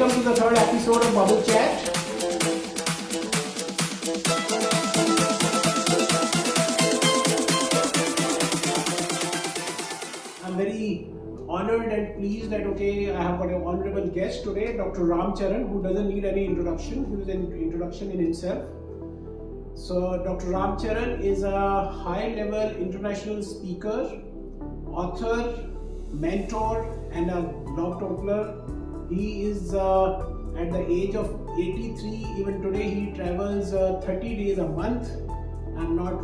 welcome to the third episode of Bubble Chat. I'm very honored and pleased that I have got an honorable guest today, Dr. Charan, who doesn't need any introduction. He is an introduction in himself. So Dr. Charan is a high-level international speaker, author, mentor, and a globetrotter. He is at the age of 83. Even today, he travels 30 days a month. I'm not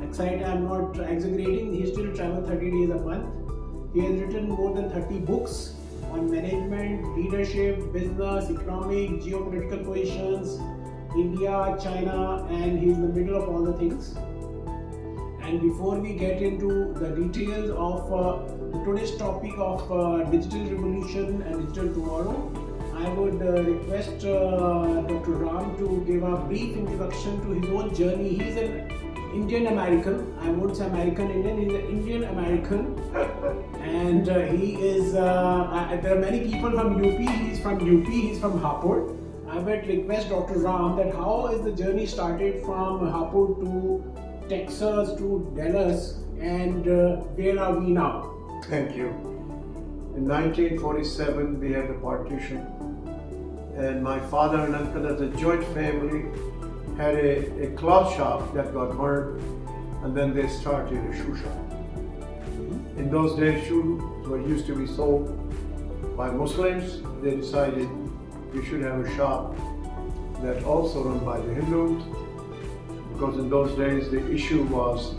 excited. I'm not exaggerating. He still travels 30 days a month. He has written more than 30 books on management, leadership, business, economic, geopolitical positions, India, China, and he's in the middle of all the things. And before we get into the details of today's topic of digital revolution and digital tomorrow, I would request Dr. Ram to give a brief introduction to his own journey. He's an Indian American. I won't say American Indian. He's an Indian American, and he is. There are many people from UP. He's from UP. He's from Hapur. I would request Dr. Ram that how is the journey started from Hapur to Texas to Dallas, and where are we now? Thank you. In 1947, we had the partition, and my father and uncle, as a joint family, had a cloth shop that got burned, and then they started a shoe shop. In those days, shoes were used to be sold by Muslims. They decided we should have a shop that also run by the Hindus, because in those days the issue was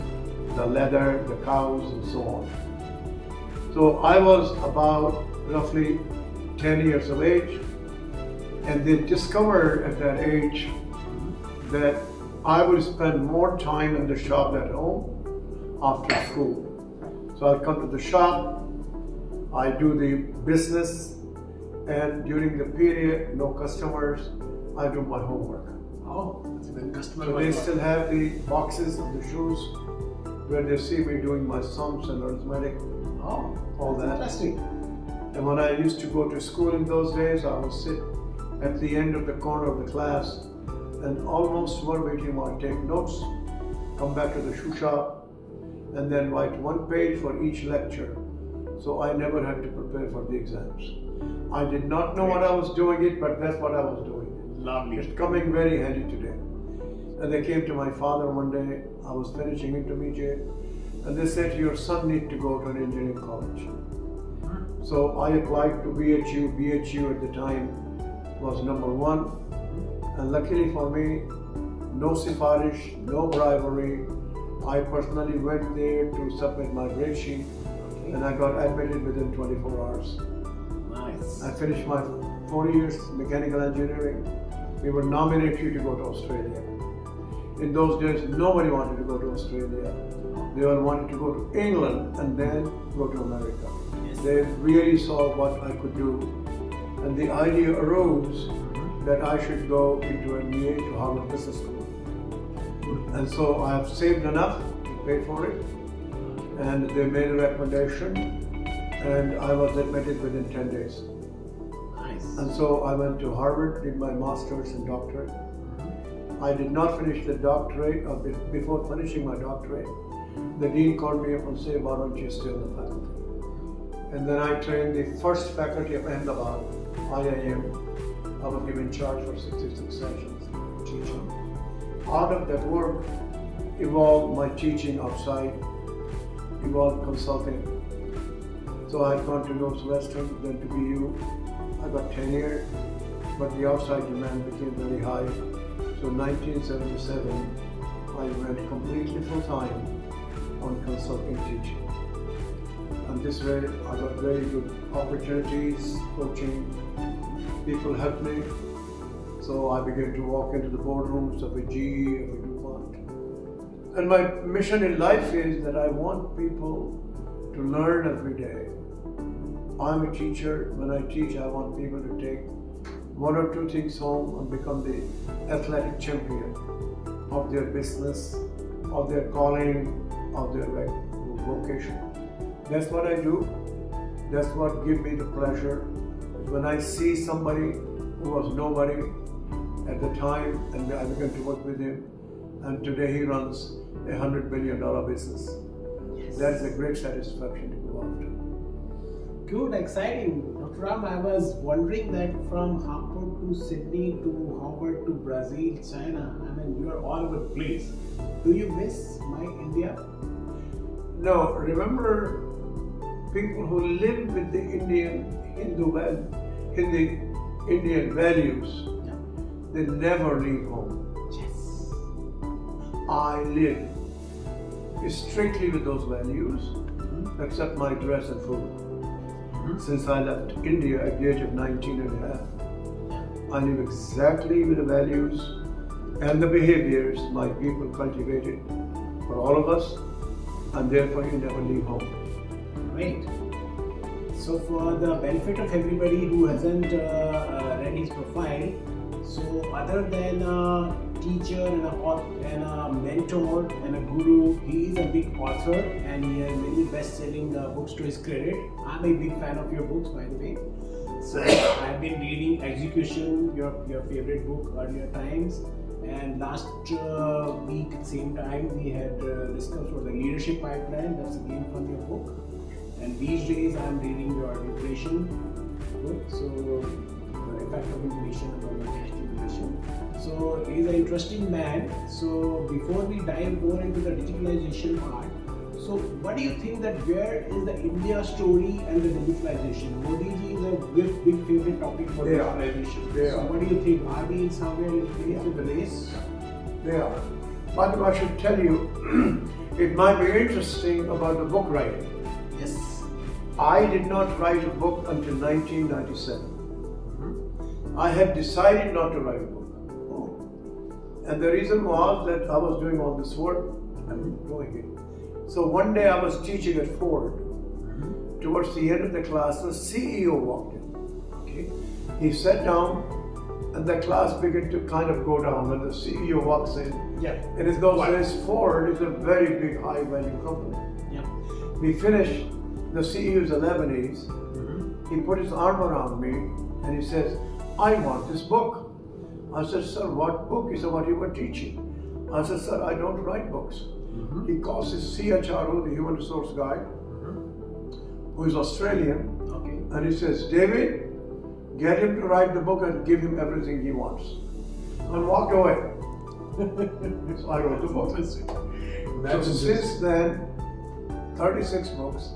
the leather, the cows, and so on. So I was about roughly 10 years of age, and they discovered at that age that I would spend more time in the shop at home after school. So I come to the shop, I do the business, and during the period, no customers, I do my homework. Oh, that's a good customer. So they still have the boxes of the shoes where they see me doing my sums and arithmetic, all that. Interesting. And when I used to go to school in those days, I would sit at the end of the corner of the class and almost verbatim I'd take notes, come back to the shoe shop, and then write one page for each lecture. So I never had to prepare for the exams. I did not know what I was doing it, but that's what I was doing. Lovely. It's coming very handy today. And they came to my father one day, I was finishing intermediate, and they said, your son needs to go to an engineering college. So I applied to BHU. BHU at the time was number one. And luckily for me, no sifarish, no bribery. I personally went there to submit my grade sheet, and I got admitted within 24 hours. Nice. I finished my 4 years mechanical engineering. We were nominated to go to Australia. In those days, nobody wanted to go to Australia. They all wanted to go to England and then go to America. Yes. They really saw what I could do. And the idea arose that I should go into MBA to Harvard Business School. And so I have saved enough to pay for it. And they made a recommendation, and I was admitted within 10 days. Nice. And so I went to Harvard, did my master's and doctorate. I did not finish the doctorate, or before finishing my doctorate, the dean called me up and said, why don't you stay on the faculty? And then I trained the first faculty of Ahmedabad, IIM. I was given charge for 66 sessions teaching. Out of that work evolved my teaching outside, evolved consulting. So I had gone to Northwestern, then to BU. I got tenure, but the outside demand became very high. So in 1977, I went completely full-time on consulting teaching. And this way, I got very good opportunities, coaching. People helped me. So I began to walk into the boardrooms of a GE, of a DuPont. And my mission in life is that I want people to learn every day. I'm a teacher. When I teach, I want people to take one or two things home and become the athletic champion of their business, of their calling, of their vocation. That's what I do. That's what gives me the pleasure when I see somebody who was nobody at the time, and I began to work with him, and today he runs $100 billion business. Yes. That is a great satisfaction to go after. Good, exciting. Dr. Ram, I was wondering that from Hamburg to Sydney to Harvard to Brazil, China, I mean, you are all over the place. Do you miss my India? No, remember, people who live with the Indian values, Yeah. they never leave home. Yes. I live strictly with those values, except my dress and food. Since I left India at the age of 19 and a half, I live exactly with the values and the behaviors my people cultivated for all of us, and therefore you never leave home. Great. So for the benefit of everybody who hasn't read his profile, so other than a teacher and a mentor and a guru, he is a big author and he has many best-selling books to his credit. I'm a big fan of your books, by the way. So I've been reading Execution, your favorite book, earlier times, and last week same time we had discussed about the leadership pipeline. That's again from your book. And these days I'm reading your nutrition book, so the effect of inflation on the cash generation. So he's an interesting man. So before we dive more into the digitalization part, so what do you think that where is the India story and the digitalization? Modi ji is a big favorite topic for digitalization. So what do you think? Are we somewhere in place with the race? They are. But I should tell you, it might be interesting about the book writing. Yes. I did not write a book until 1997. I had decided not to write a book. And the reason was that I was doing all this work and doing it. So one day I was teaching at Ford. Towards the end of the class, the CEO walked in. Okay. He sat down and the class began to kind of go down when the CEO walks in. Yeah. And in those days, Ford is a very big, high-value company. Yeah. We finished, the CEO is a Lebanese. He put his arm around me and he says, I want this book. I said, sir, what book? He said, what you were teaching. I said, sir, I don't write books. He calls his CHRO, the human resource guy, who is Australian, and he says, David, get him to write the book and give him everything he wants. And walked away. So I wrote the book. So since then, 36 books.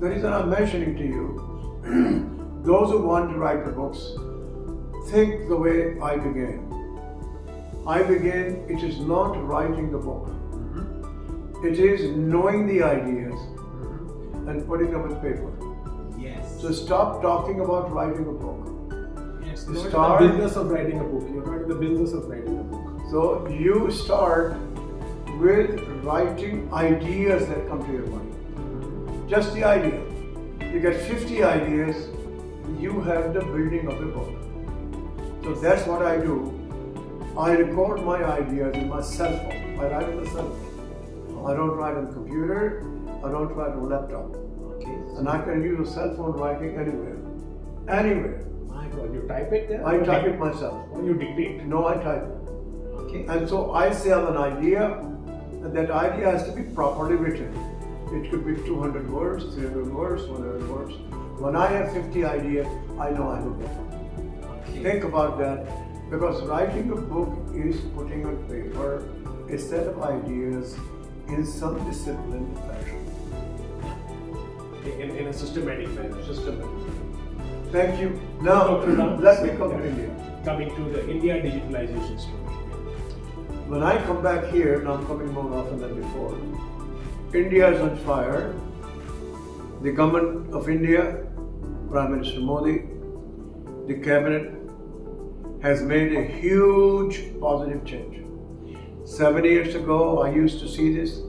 The reason I'm mentioning to you, those who want to write the books, think the way I began. It is not writing the book. It is knowing the ideas and putting them on paper. Yes. So stop talking about writing a book. It's not the business of writing a book. You're not in the business of writing a book. So you start with writing ideas that come to your mind. Just the idea. You get 50 ideas, you have the building of a book. So that's what I do. I record my ideas in my cell phone. I write on the cell phone. I don't write on the computer. I don't write on a laptop. Okay. And I can use a cell phone writing anywhere. Anywhere. My God, you type it there? I type it myself. Or you dictate? No, I type it. Okay. And so I say I have an idea, and that idea has to be properly written. It could be 200 words, 300 words, 100 words. When I have 50 ideas, I know I have a book. Okay. Think about that, because writing a book is putting on paper a set of ideas in some disciplined fashion. In a systematic manner. Thank you. Now, let me come to India. Coming to the India digitalization story. When I come back here, and I'm coming more often than before, India is on fire. The government of India, Prime Minister Modi, the cabinet has made a huge positive change. 7 years ago, I used to see this,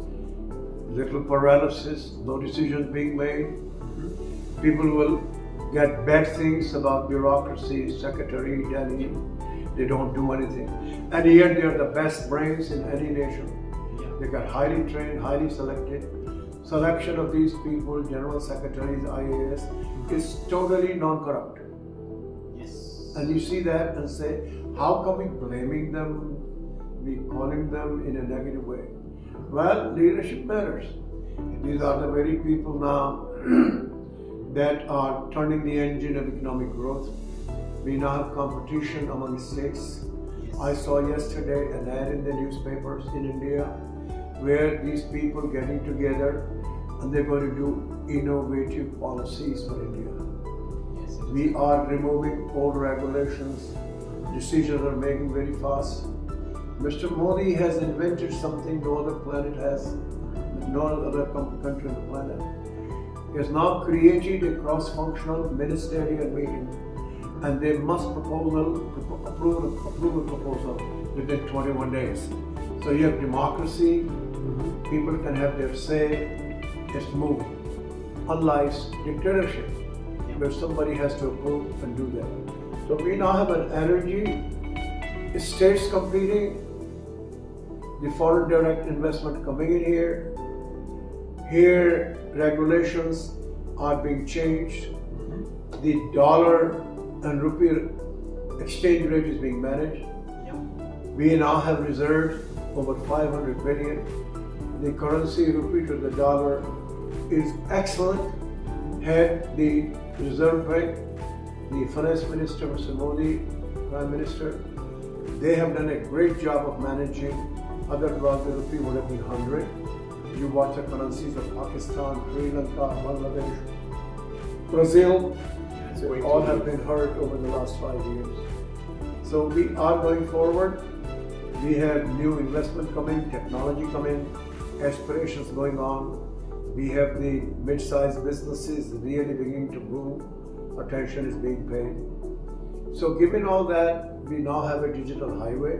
little paralysis, no decisions being made. People will get bad things about bureaucracy, secretary, Delhi, they don't do anything. And yet they are the best brains in any nation. They got highly trained, highly selected. Selection of these people, general secretaries, IAS, is totally non-corrupt. And you see that and say, how come we blaming them, we calling them in a negative way? Well, leadership matters. These are the very people now that are turning the engine of economic growth. We now have competition among states. I saw yesterday an ad in the newspapers in India where these people getting together and they're going to do innovative policies for India. We are removing old regulations. Decisions are making very fast. Mr. Modi has invented something no other planet has, no other country on the planet. He has now created a cross-functional ministerial meeting, and they must approve a proposal within 21 days. So you have democracy, people can have their say, it's moving. Unlike dictatorship, where somebody has to approve and do that. So we now have an energy, states competing, the foreign direct investment coming in here. Here regulations are being changed. The dollar and rupee exchange rate is being managed. We now have reserves over 500 billion. The currency rupee to the dollar is excellent. Had the Reserve Bank, the Finance Minister, Mr. Modi, Prime Minister, they have done a great job of managing. Otherwise, the rupee would have been 100. You watch the currencies of Pakistan, Sri Lanka, Bangladesh, Brazil, they all have been hurt over the last 5 years. So we are going forward. We have new investment coming, technology coming, aspirations going on. We have the mid-sized businesses really beginning to boom. Attention is being paid. So given all that, we now have a digital highway.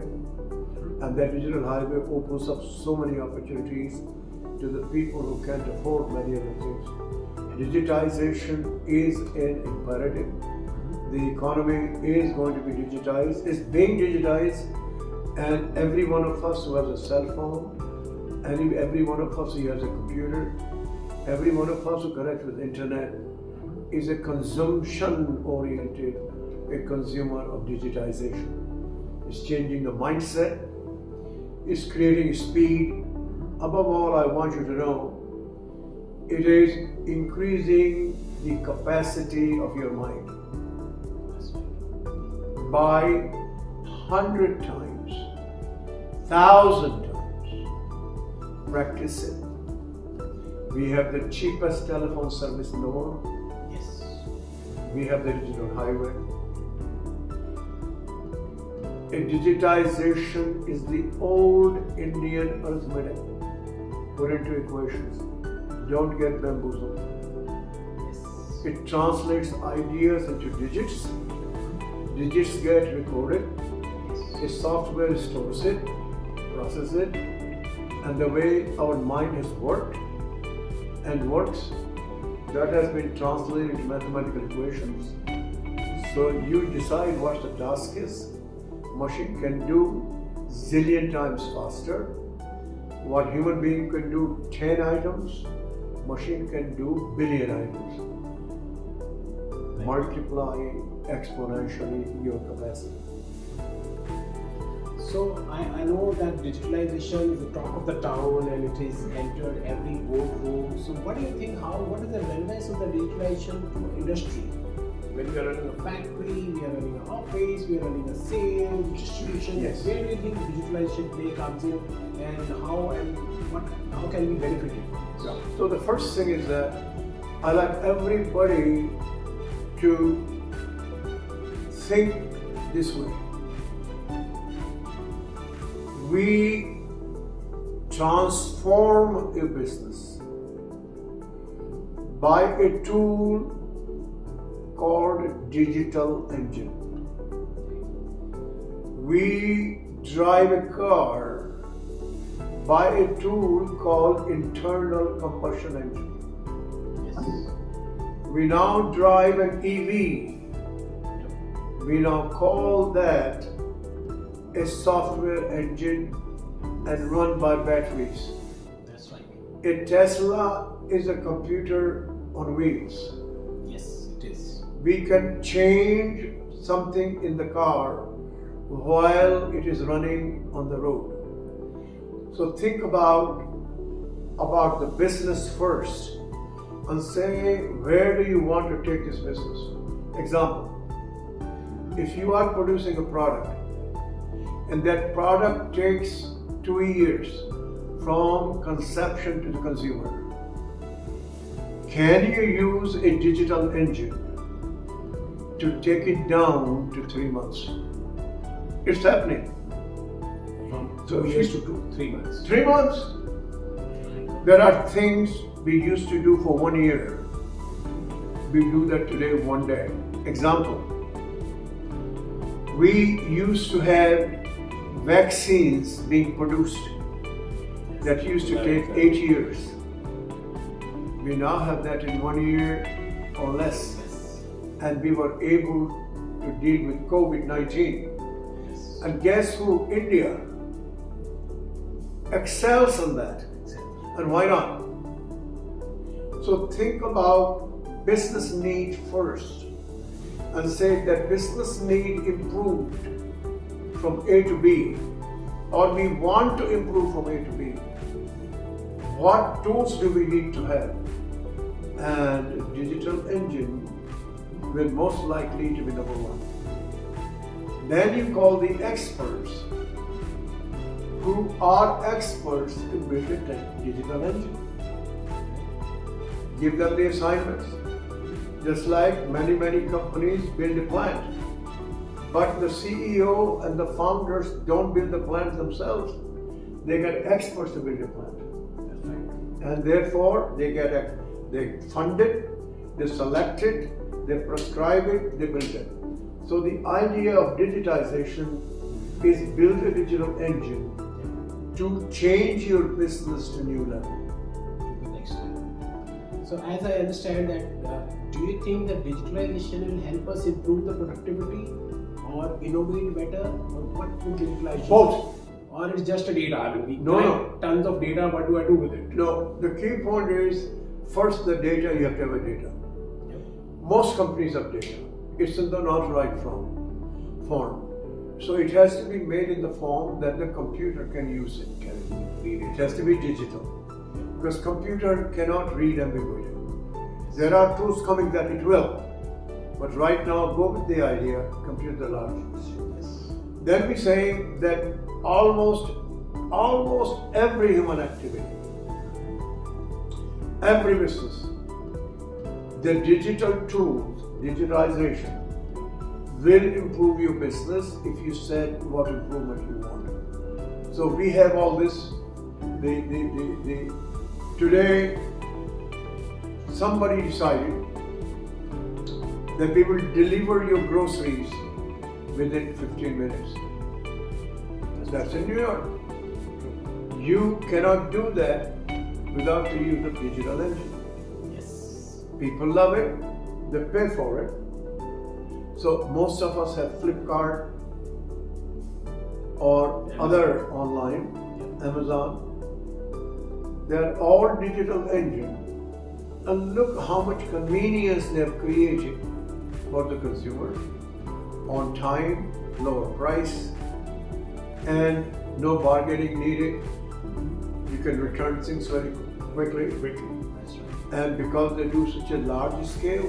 And that digital highway opens up so many opportunities to the people who can't afford many other things. Digitization is an imperative. The economy is going to be digitized, it's being digitized, and every one of us who has a cell phone, and every one of us who has a computer, every one of us who connects with internet is a consumption-oriented, a consumer of digitization. It's changing the mindset, it's creating speed. Above all, I want you to know, it is increasing the capacity of your mind by 100 times, 1,000 times. Practice it. We have the cheapest telephone service in the world. Yes. We have the digital highway. A digitization is the old Indian arithmetic put into equations. Don't get bamboozled. Yes. It translates ideas into digits. Digits get recorded. A software stores it, processes it, and the way our mind has worked and works, that has been translated into mathematical equations. So you decide what the task is. Machine can do zillion times faster. What human being can do 10 items, machine can do billion items. Multiplying exponentially your capacity. So I know that digitalization is the talk of the town and it is entered every boardroom. So what do you think, what is the relevance of the digitalization to industry? When we are running a factory, we are running an office, we are running a sales, distribution. Yes. Where do you think digitalization play comes in, and how can we benefit it? So the first thing is that I like everybody to think this way. We transform a business by a tool called digital engine. We drive a car by a tool called internal combustion engine. Yes. We now drive an EV. We now call that a software engine and run by batteries. That's right. A Tesla is a computer on wheels. Yes, it is. We can change something in the car while it is running on the road. So think about the business first and say, where do you want to take this business? Example, if you are producing a product and that product takes 2 years from conception to the consumer, can you use a digital engine to take it down to 3 months? It's happening. From 2 years to 3 months. 3 months. There are things we used to do for 1 year. We do that today 1 day. Example, we used to have vaccines being produced that used to take 8 years. We now have that in 1 year or less. And we were able to deal with COVID-19. And guess who? India excels in that. And why not? So think about business need first and say that business need improved from A to B, or we want to improve from A to B. What tools do we need to have? And a digital engine will most likely to be number one. Then you call the experts who are experts to build a digital engine. Give them the assignments. Just like many companies build a plant. But the CEO and the founders don't build the plant themselves. They get experts to build a plant. That's right. And therefore they fund it, they select it, they prescribe it, they build it. So the idea of digitization is build a digital engine to change your business to new level. To the next level. So as I understand that, do you think that digitalization will help us improve the productivity or innovate better, or what will digitalization? Both. Or it's just a data? I mean, we No. collect tons of data. What do I do with it? No, the key point is first the data, you have to have a data. Yep. Most companies have data. It's in the not right form. So it has to be made in the form that the computer can use it. It has to be digital. Because computer cannot read ambiguity. There are tools coming that it will. But right now, go with the idea, computer large. Then we say that almost every human activity, every business, the digital tools, digitalization, will improve your business if you said what improvement you want. So we have all this. Today, somebody decided that we will deliver your groceries within 15 minutes. That's in New York. You cannot do that without the use of digital engine. Yes. People love it, they pay for it. So most of us have Flipkart or other online, Amazon. They're all digital engine. And look how much convenience they have created for the consumer. On time, lower price, and no bargaining needed. You can return things very quickly. That's right. And because they do such a large scale,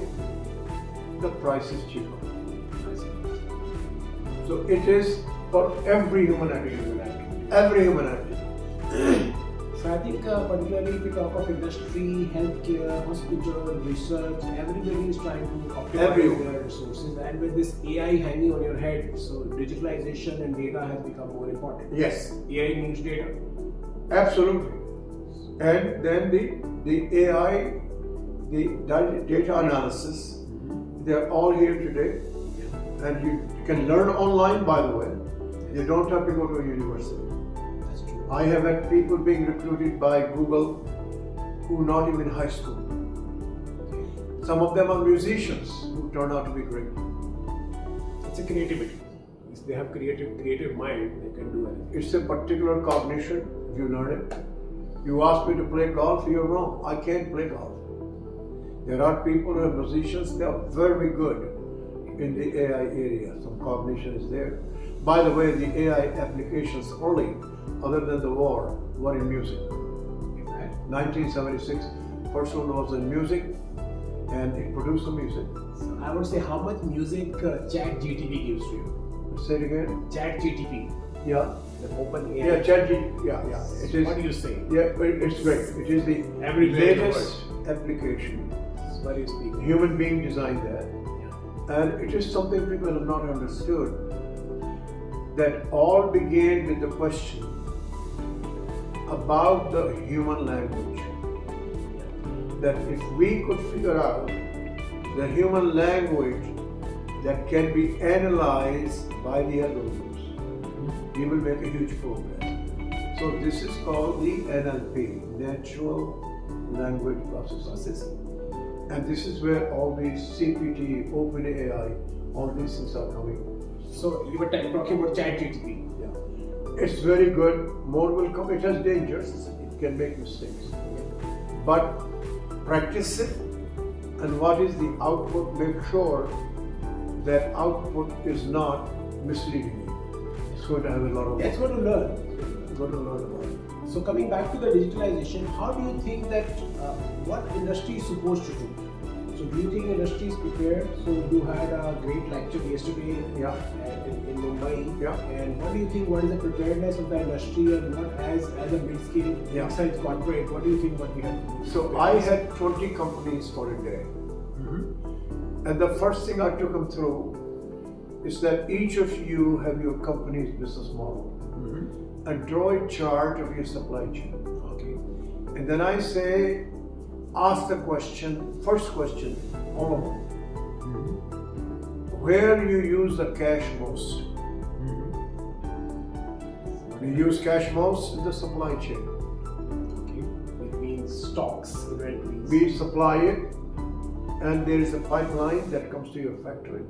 the price is cheaper. So it is for every human activity. Every human activity. So I think particularly if we talk of industry, healthcare, hospital, research, everybody is trying to optimize their resources, and with this AI hanging on your head, so digitalization and data has become more important. Yes. AI needs data. Absolutely. And then the AI, the data analysis, they're all here today. And you can learn online, by the way. You don't have to go to a university. That's true. I have had people being recruited by Google who are not even in high school. Some of them are musicians who turn out to be great. It's a creativity. If they have creative mind, they can do anything. It's a particular cognition, if you learn it. You ask me to play golf, you're wrong. I can't play golf. There are people who are musicians, they are very good. in the AI area. Some cognition is there. By the way, the AI applications early, other than the war, were in music. 1976, first one was in music, and it produced the music. So I would say how much music Chat GTP gives to you? Say it again. Chat GTP. Yeah. The open AI. Yeah, ChatGPT. Yeah. It is. What do you say? Yeah, it's great. It is the latest application. What you speak? Human being designed that, Yeah. and it is something people have not understood. That all began with the question about the human language. That if we could figure out the human language that can be analyzed by the algorithms, we will make a huge progress. So this is called the NLP, Natural Language Processing. And this is where all these CPT, OpenAI, all these things are coming. So you were talking about Chat GTP. Yeah. It's very good. More will come. It has dangers. It can make mistakes. But practice it, and what is the output, make sure that output is not misleading you. It's going to have a lot of That's what to learn. Going to learn about it. So coming back to the digitalization, how do you think that what industry is supposed to do? So do you think industry is prepared? So you had a great lecture yesterday in Mumbai. Yeah. And what do you think? What is the preparedness of the industry, and what as a mid-scale, mid-size corporate? What do you think? What we have to do? So I had 20 companies for a day, and the first thing I took them through is that each of you have your company's business model, and draw a chart of your supply chain. Okay. And then I say, ask the question, first question, all of them. Where do you use the cash most? We use cash most in the supply chain. Okay. It means stocks, inventories. We supply it, and there is a pipeline that comes to your factory,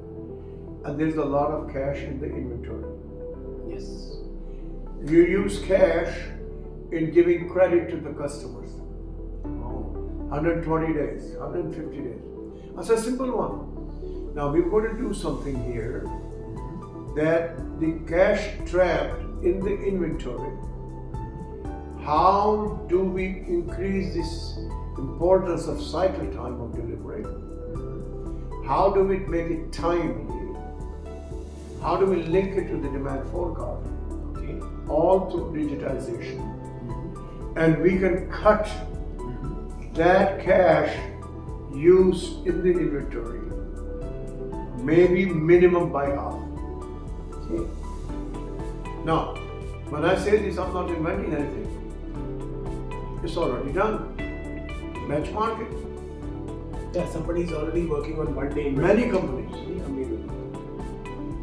and there's a lot of cash in the inventory. Yes. You use cash in giving credit to the customers. 120 days, 150 days. That's a simple one. Now we've got to do something here that the cash trapped in the inventory, how do we increase this importance of cycle time of delivery? How do we make it timely? How do we link it to the demand forecast? Okay. All through digitization. And we can cut that cash used in the inventory, maybe minimum by half. Okay. Now, when I say this, I'm not inventing anything. It's already done. Benchmark it. Yeah, somebody is already working on one day. Many companies.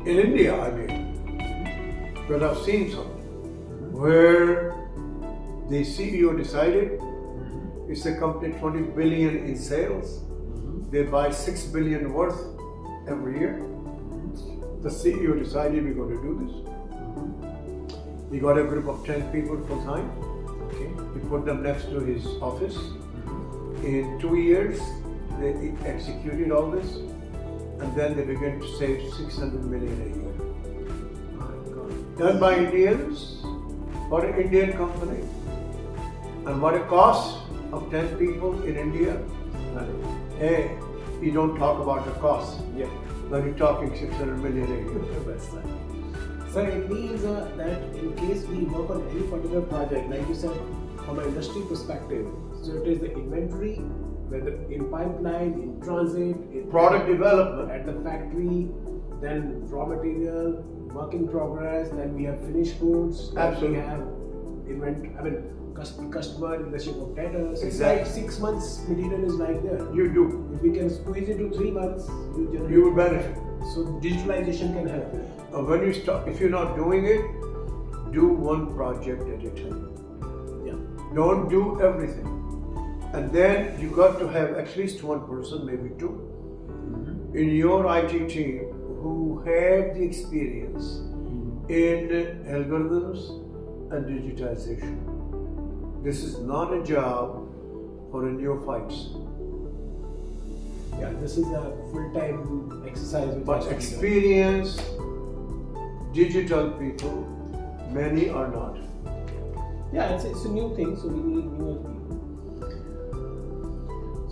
In India, I mean, but I've seen some where the CEO decided it's a company 20 billion in sales. They buy 6 billion worth every year. The CEO decided we're going to do this. He got a group of 10 people full time. Okay. He put them next to his office. In 2 years, they executed all this, and then they began to save 600 million a year. Done by Indians, for an Indian company. And what it costs of 10 people in India? Hey, you don't talk about the cost. Yeah. But you're talking 600 million a year. So it means that in case we work on any particular project, like you said, from an industry perspective, so it is the inventory, whether in pipeline, in transit, in Product development. at the factory, then raw material, work in progress, then we have finished goods, then Absolutely. we have customer in the shape of debtors. Exactly. It's like 6 months material is like there. You do. If we can squeeze it to 3 months, You will benefit. So digitalization can help. When you stop, if you're not doing it, do one project at a time. Yeah. Don't do everything. And then you got to have at least one person, maybe two, in your IT team who have the experience in algorithms and digitization. This is not a job for a neophytes. Yeah, this is a full-time exercise. Which But experienced digital people, many are not. Yeah, it's a new thing, so we need new people.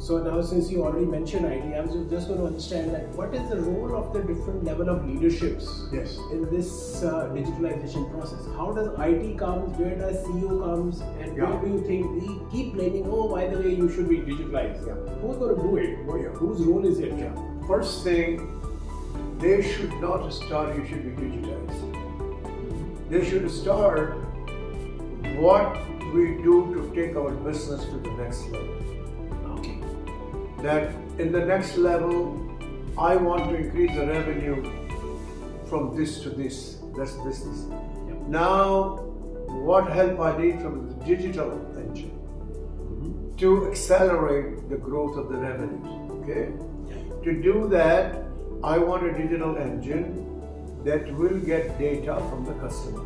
So now, since you already mentioned IT, I was just going to understand that what is the role of the different level of leaderships Yes. in this digitalization process? How does IT comes? Where does CEO comes? And where do you think we keep blaming? Oh, by the way, you should be digitalized. Yeah. Who's going to do it? Whose role is it? Yeah. First thing, they should not start, you should be digitized. They should start what we do to take our business to the next level. Okay. That in the next level, I want to increase the revenue from this to this. That's business. Yep. Now, what help I need from the digital engine to accelerate the growth of the revenues. Okay. Yeah. To do that, I want a digital engine that will get data from the customer.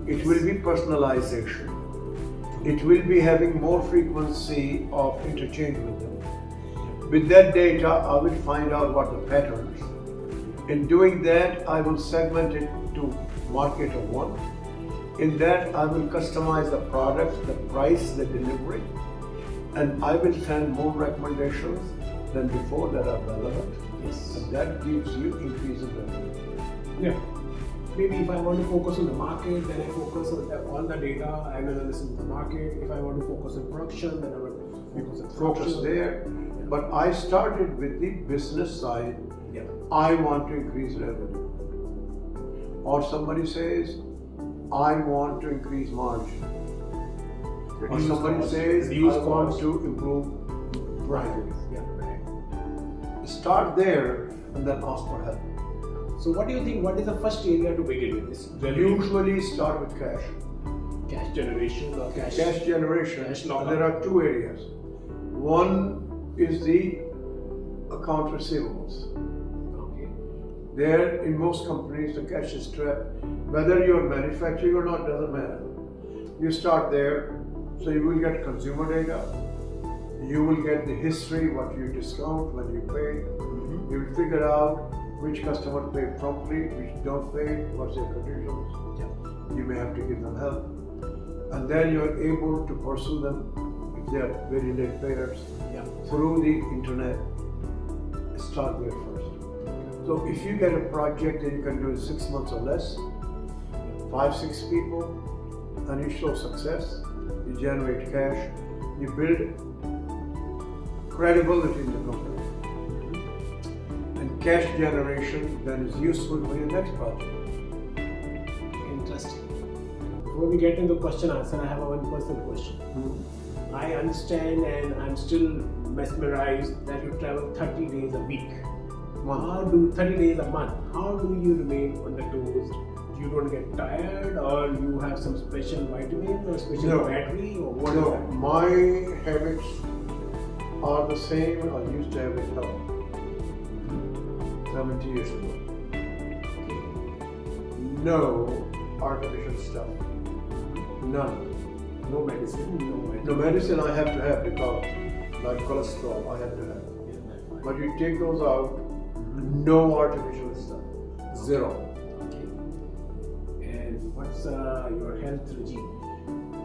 It will be personalization. It will be having more frequency of interchange with them. With that data, I will find out what the patterns. In doing that, I will segment it to market of one. In that, I will customize the product, the price, the delivery, and I will send more recommendations than before that are relevant. Yes. And that gives you increase in revenue. Yeah. Maybe if I want to focus on the market, then I focus on the data. I will listen to the market. If I want to focus on production, then I will focus on Focus production. there. But I started with the business side. Yeah. I want to increase revenue. Or somebody says, I want to increase margin. Or Reduce somebody cost. says, Reduce I want cost. to improve brand. Yeah. Right. Start there and then ask for help. So what do you think? What is the first area to begin with? Is revenue, Usually start with cash. cash generation, or cash? Cash generation. Cash And lockup. there are two areas. One is the account receivables. Okay. There, in most companies, the cash is trapped. Whether you're manufacturing or not, doesn't matter. You start there, so you will get consumer data. You will get the history, what you discount, when you pay. You will figure out which customer paid promptly, which don't pay, what's their conditions. Yeah. You may have to give them help. And then you're able to pursue them if they are very late payers Yeah. through the internet. Start there first. So if you get a project that you can do in 6 months or less, 5-6 people, and you show success, you generate cash, you build credibility in the company. And cash generation then is useful for your next project. Interesting. Before we get into question answer, I have one personal question. I understand and I'm still mesmerized that you travel 30 days a week. 30 days a month. How do you remain on the toes? You don't get tired, or you have some special vitamins or special battery, or what is No, that? my habits are the same I used to have at home 70 years ago. No artificial stuff. None. No medicine, No medicine I have to have because like cholesterol I have to have. But you take those out, no artificial stuff. Zero. Okay. And what's your health regime?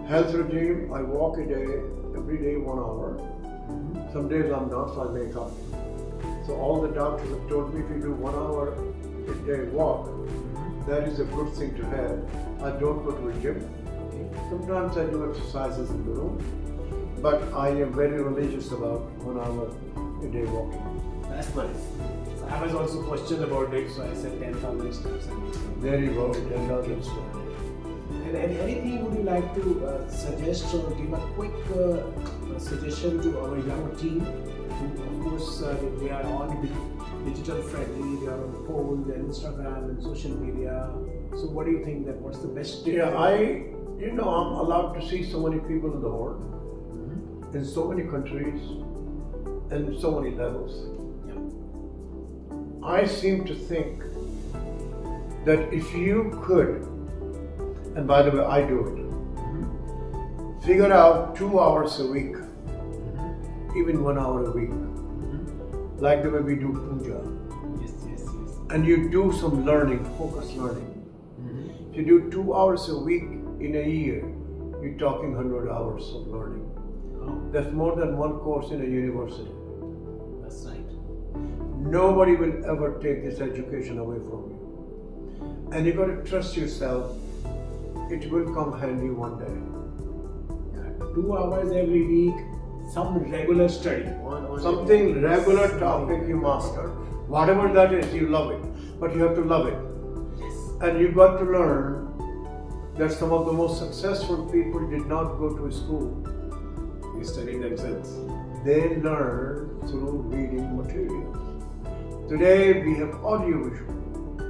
Health regime, I walk a day, every day 1 hour. Some days I'm not, so I make up. So all the doctors have told me if you do 1 hour a day walk, that is a good thing to have. I don't go to a gym. Sometimes I do exercises in the room, but I am very religious about 1 hour a day walking. That's nice. So I was also questioned about it, so I said 10,000 steps. There you go, 10,000 steps. And anything would you like to suggest or give a quick suggestion to our young team? Who, of course, they are all digital friendly. They are on phones and Instagram and social media. So, what do you think that what's the best tip? Yeah, I'm allowed to see so many people in the world, in so many countries, and so many levels. Yeah. I seem to think that if you could, and by the way, I do it, figure out 2 hours a week, even 1 hour a week, like the way we do puja. Yes. And you do some learning, focused learning. If you do 2 hours a week in a year, you're talking 100 hours of learning. Oh, That's more than one course in a university. that's right. Nobody will ever take this education away from you. And you got to trust yourself. It will come handy one day. 2 hours every week, some regular study. Something regular topic you master. Whatever that is, you love it. But you have to love it. Yes. And you got to learn that some of the most successful people did not go to school. They study themselves. They learn through reading materials. Today we have audiovisual.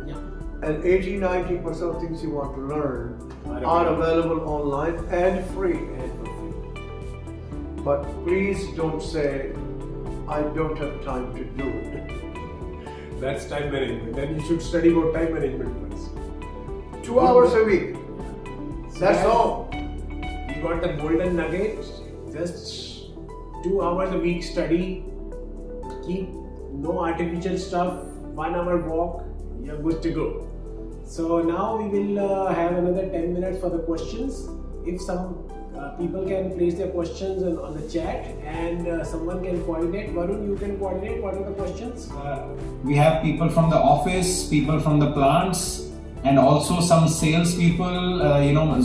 Yeah. And 80-90% of things you want to learn are available online and free. But please don't say, I don't have time to do it. That's time management. Then you should study about time management first. 2 hours a week. That's all. You got the golden nugget. Just 2 hours a week study. Keep no artificial stuff. 1 hour walk. You're good to go. So now we will have another 10 minutes for the questions. If some people can place their questions on the chat and someone can coordinate. Varun, you can coordinate. What are the questions? We have people from the office, people from the plants, and also some sales people,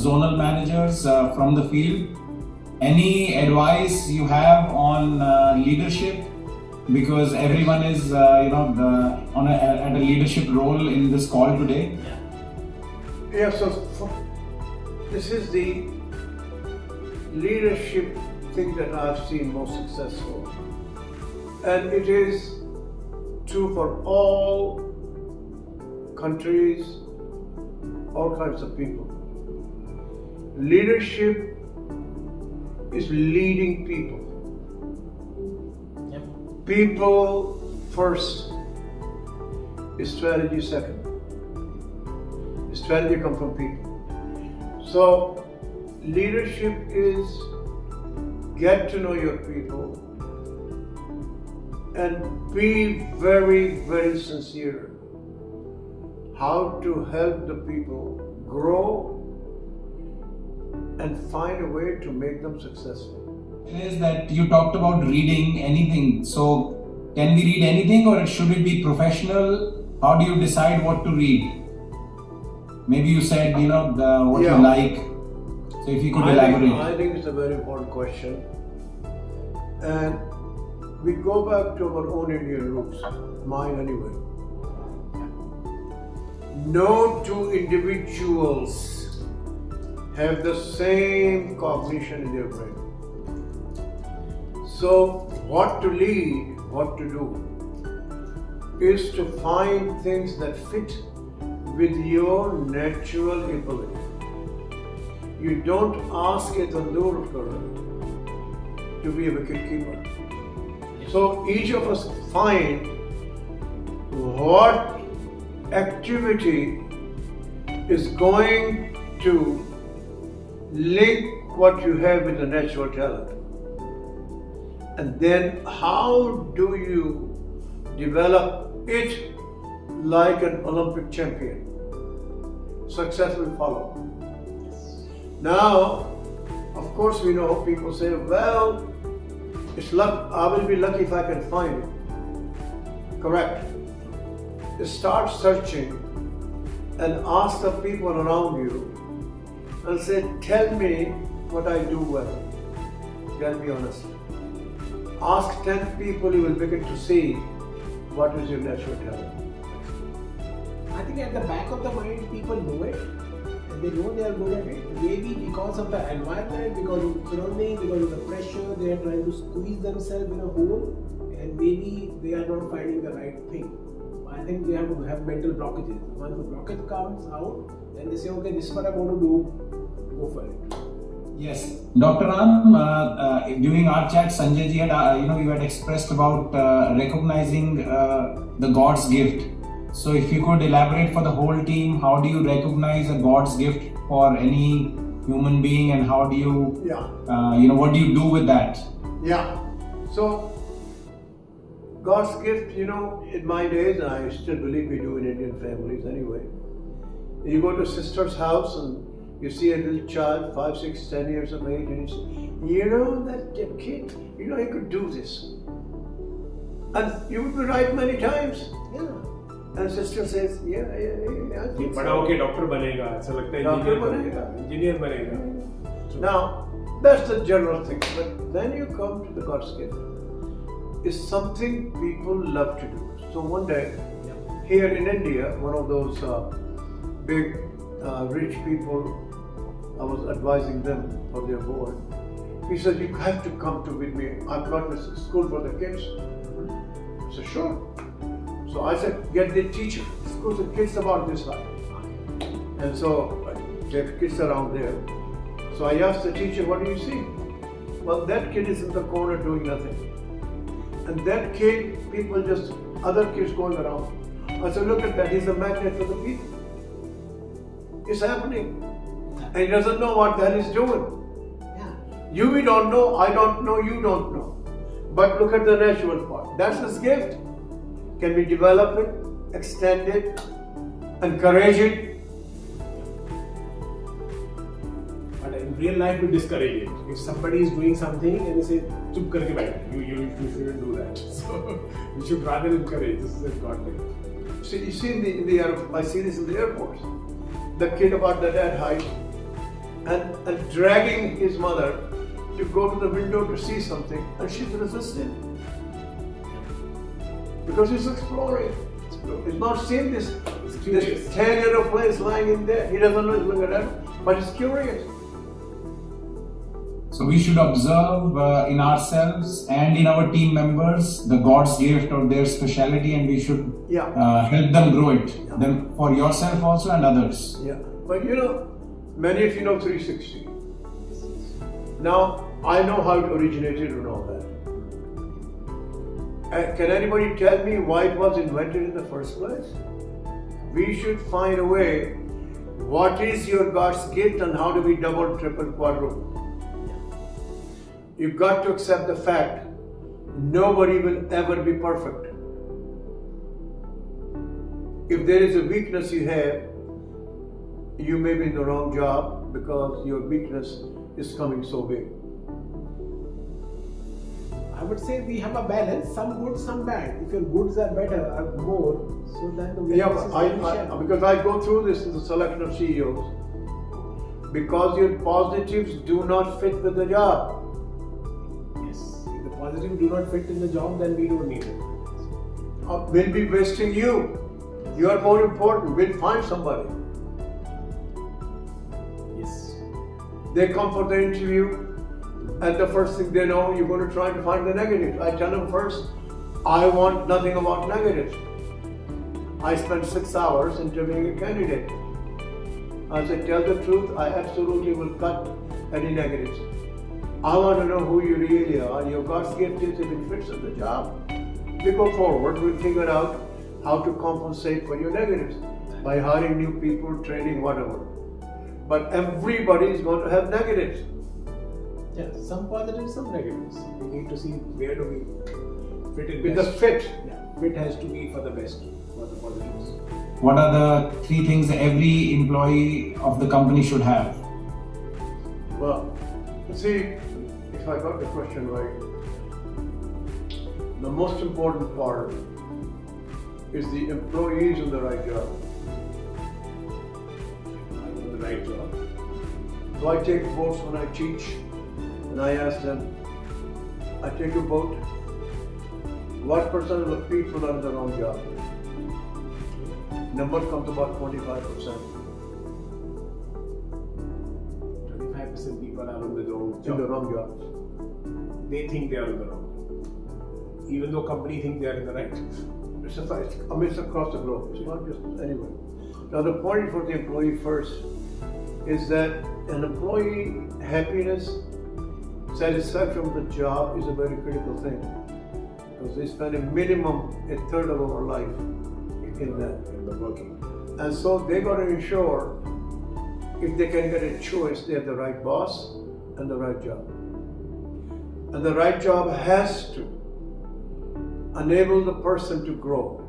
zonal managers from the field. Any advice you have on leadership? Because everyone is, at a leadership role in this call today. Yeah, this is the leadership thing that I've seen most successful. And it is true for all countries, all kinds of people. Leadership is leading people. Yep. People first, strategy second. Strategy comes from people. So leadership is get to know your people and be very, very sincere. How to help the people grow and find a way to make them successful. Is that you talked about reading anything. So can we read anything or should it be professional? How do you decide what to read? Maybe you said, what you like. So if you could elaborate. I think it's a very important question. And we go back to our own Indian roots, mine anyway. No two individuals have the same cognition in their brain. So what to lead, what to do, is to find things that fit with your natural ability. You don't ask a tandoor to be a wicket keeper. So each of us find what activity is going to link what you have with the natural talent. And then how do you develop it like an Olympic champion? Success will follow. Now, of course, we know people say, well, it's luck. I will be lucky if I can find it. Correct. Start searching and ask the people around you and say, tell me what I do well. Tell me honestly. Ask 10 people, you will begin to see what is your natural talent. I think at the back of the mind, people know it. And they know they are good at it. Maybe because of the environment, because of surrounding, because of the pressure, they are trying to squeeze themselves in a hole. And maybe they are not finding the right thing. I think they have to have mental blockages. Once the blockage comes out, then they say, okay, this is what I want to do, go for it. Yes, Dr. Ram, during our chat, Sanjay ji had, you had expressed about recognizing the God's gift. So if you could elaborate for the whole team, how do you recognize a God's gift for any human being and how do you, what do you do with that? Yeah, so God's gift, you know, in my days, and I still believe we do in Indian families anyway. You go to a sister's house and you see a little child, 5, 6, 10 years of age, and you say, you know, that kid, you know, he could do this. And you would be right many times. Yeah. And sister says, yeah. ये बड़ा होके doctor बनेगा, ऐसा लगता है engineer बनेगा. Now, that's the general thing. But then you come to the God's gift. It's something people love to do. So one day, here in India, one of those big rich people, I was advising them for their board. He said, you have to come with me. I've got this school for the kids. I said, sure. So I said, get the teacher. School the kids about this high. And so there are kids around there. So I asked the teacher, what do you see? Well, that kid is in the corner doing nothing. And that kid, people just, other kids going around. I said, look at that, he's a magnet for the people. It's happening. And he doesn't know what that is doing. We don't know, I don't know, you don't know. But look at the natural part. That's his gift. Can we develop it, extend it, encourage it? But in real life, we discourage it. If somebody is doing something and they say, "Chup karke baith," you shouldn't do that. So we should rather encourage. This is a God gift. See, you see in the I see this in the airports. The kid about that height and dragging his mother to go to the window to see something, and she's resisting because he's exploring. He's not seen this 10-year-old place lying in there. He doesn't know he's looking at it, but he's curious. So we should observe in ourselves and in our team members the God's gift or their speciality, and we should help them grow it. Them for yourself also and others. Yeah, but you know, many of you know 360. Now I know how it originated and all that. Can anybody tell me why it was invented in the first place? We should find a way. What is your God's gift and how do we double, triple, quadruple? You've got to accept the fact nobody will ever be perfect. If there is a weakness you have, you may be in the wrong job because your weakness is coming so big. I would say we have a balance, some good, some bad. If your goods are better or more, so then the weakness is because I go through this in the selection of CEOs. Because your positives do not fit with the job. Yes. If the positives do not fit in the job, then we don't need it. We'll be wasting you. You are more important. We'll find somebody. Yes. They come for the interview, and the first thing they know, you're going to try to find the negatives. I tell them first, I want nothing about negatives. I spent 6 hours interviewing a candidate. I said, tell the truth, I absolutely will cut any negatives. I want to know who you really are. Your God's gift is if it fits in the job. We go forward, we'll figure out how to compensate for your negatives by hiring new people, training, whatever. But everybody is going to have negatives. Yeah, some positives, some negatives. We need to see where do we fit in with best. the fit. Yeah, fit has to be for the best, for the positives. What are the 3 things every employee of the company should have? Well, see, if I got the question right, the most important part is the employees in the right job. The right job. So I take votes when I teach, and I ask them, I take a vote, what percent of the people are in the wrong job? Number comes about 25%. 25% people are on the wrong In job. the wrong jobs. They think they are in the wrong. Even though company think they are in the right. It's across the globe. It's not just anywhere. Now the point for the employee first is that an employee happiness, satisfaction with the job is a very critical thing. Because they spend a minimum a third of our life in the working. And so they got to ensure if they can get a choice, they have the right boss and the right job. And the right job has to enable the person to grow.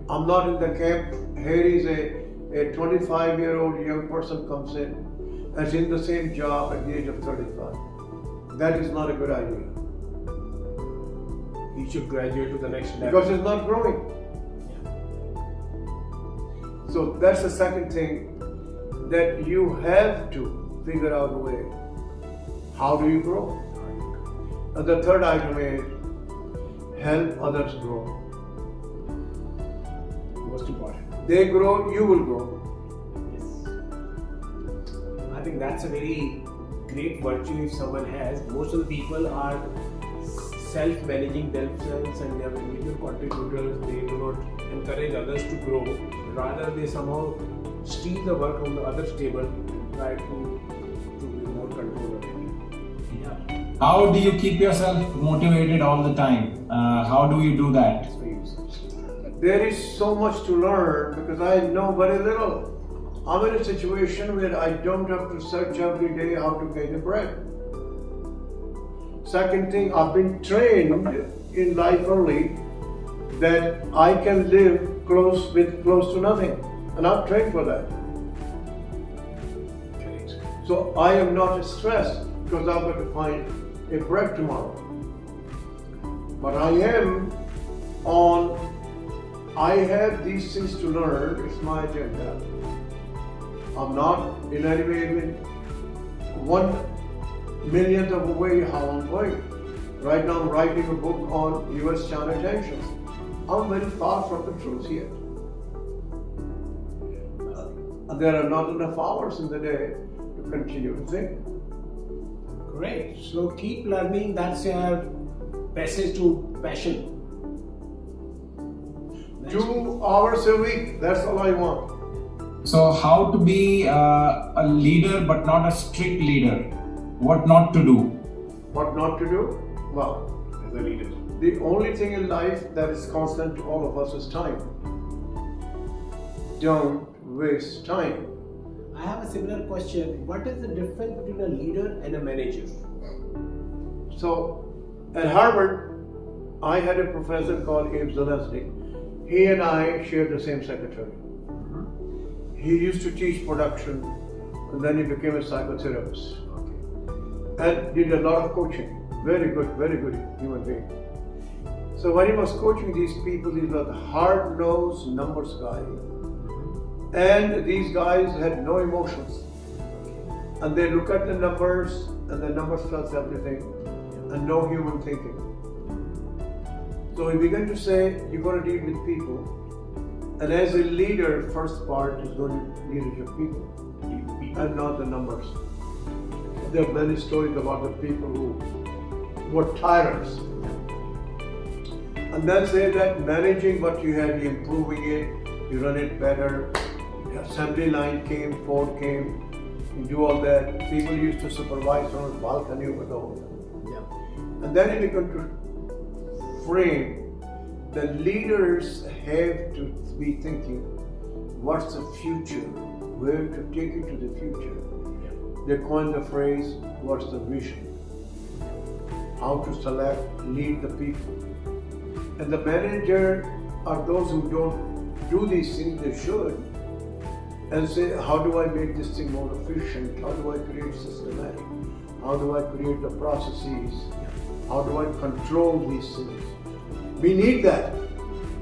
I'm not in the camp, here is a 25-year-old young person comes in and is in the same job at the age of 35. That is not a good idea. He should graduate to the next level. Because it's not growing. So that's the second thing, that you have to figure out a way. How do you grow? And the third item is help others grow. Most important. They grow, you will grow. Yes. I think that's a very great virtue if someone has. Most of the people are self-managing themselves and they are individual contributors. They do not encourage others to grow. Rather, they somehow steal the work from the other's table and try to be more control of it. Yeah. How do you keep yourself motivated all the time? How do you do that? There is so much to learn because I know very little. I'm in a situation where I don't have to search every day how to get the bread. Second thing, I've been trained in life early that I can live close to nothing, and I'm trained for that. So I am not stressed because I'm going to find a bread tomorrow. But I have these things to learn. It's my agenda. I'm not in any way 1/1,000,000th of a way how I'm going. Right now I'm writing a book on US-China tensions. I'm very far from the truth here. There are not enough hours in the day to continue to think. Great. So keep learning. That's your passage to passion. 2 hours a week, that's all I want. So how to be a leader but not a strict leader? What not to do? What not to do? Well, As a leader. the only thing in life that is constant to all of us is time. Don't waste time. I have a similar question. What is the difference between a leader and a manager? So, at Harvard, I had a professor called Abe Zalesnik. He and I shared the same secretary. He used to teach production, and then he became a psychotherapist. And did a lot of coaching. Very good human being. So when he was coaching these people, he was a hard-nosed numbers guy. And these guys had no emotions. And they look at the numbers, and the numbers tells everything, and no human thinking. So he began to say, you're going to deal with people. And as a leader, first part is going to leadership people, and not the numbers. There are many stories about the people who were tyrants. And then say that managing what you had, you're improving it, you run it better. The assembly line came, Ford came, you do all that. People used to supervise on a balcony over the whole. And then he began to frame. The leaders have to be thinking, what's the future? Where to take it to the future? They coined the phrase, what's the vision? How to select, lead the people. And the manager are those who don't do these things they should, and say, how do I make this thing more efficient? How do I create systematic? How do I create the processes? How do I control these things? We need that.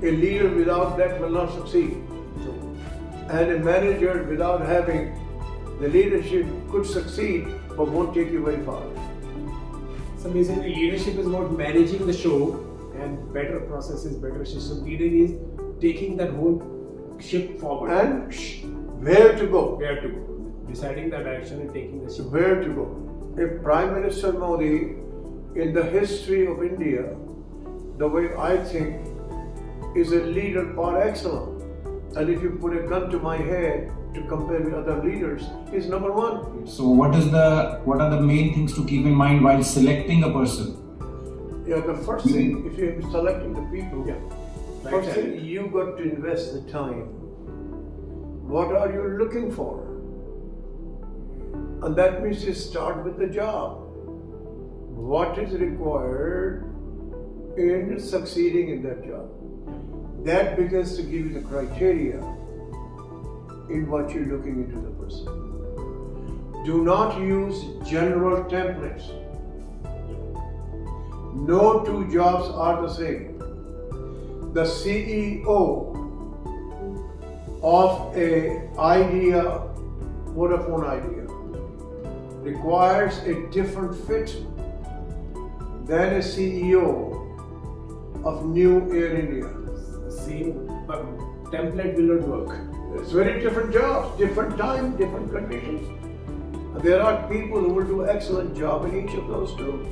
A leader without that will not succeed. And a manager without having the leadership could succeed, but won't take you very far. So basically, leadership is about managing the show, and better processes, better system. Leading is taking that whole ship forward. And where to go? Where to go. Deciding the direction and taking the ship. Where to go? If Prime Minister Modi, in the history of India, the way I think, is a leader par excellence. And if you put a gun to my head to compare with other leaders, he's number one. So what are the main things to keep in mind while selecting a person? Yeah, the first thing, if you're selecting the people, first thing, you got to invest the time. What are you looking for? And that means you start with the job. What is required in succeeding in that job. That begins to give you the criteria in what you're looking into the person. Do not use general templates. No two jobs are the same. The CEO of a Vodafone idea requires a different fit than a CEO of New Air India. The same template will not work. It's very different jobs, different time, different conditions. There are people who will do excellent job in each of those too.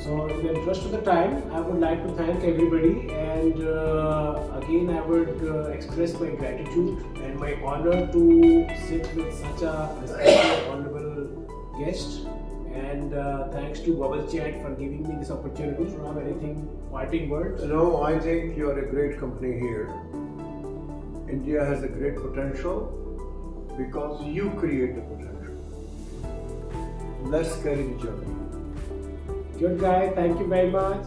So in the interest of the time, I would like to thank everybody, and again I would express my gratitude and my honor to sit with such a respected, honorable guest. And thanks to Bubble Chat for giving me this opportunity. Do you have anything parting words? No, I think you're a great company here. India has a great potential because you create the potential. Let's carry the journey. Good guy, thank you very much.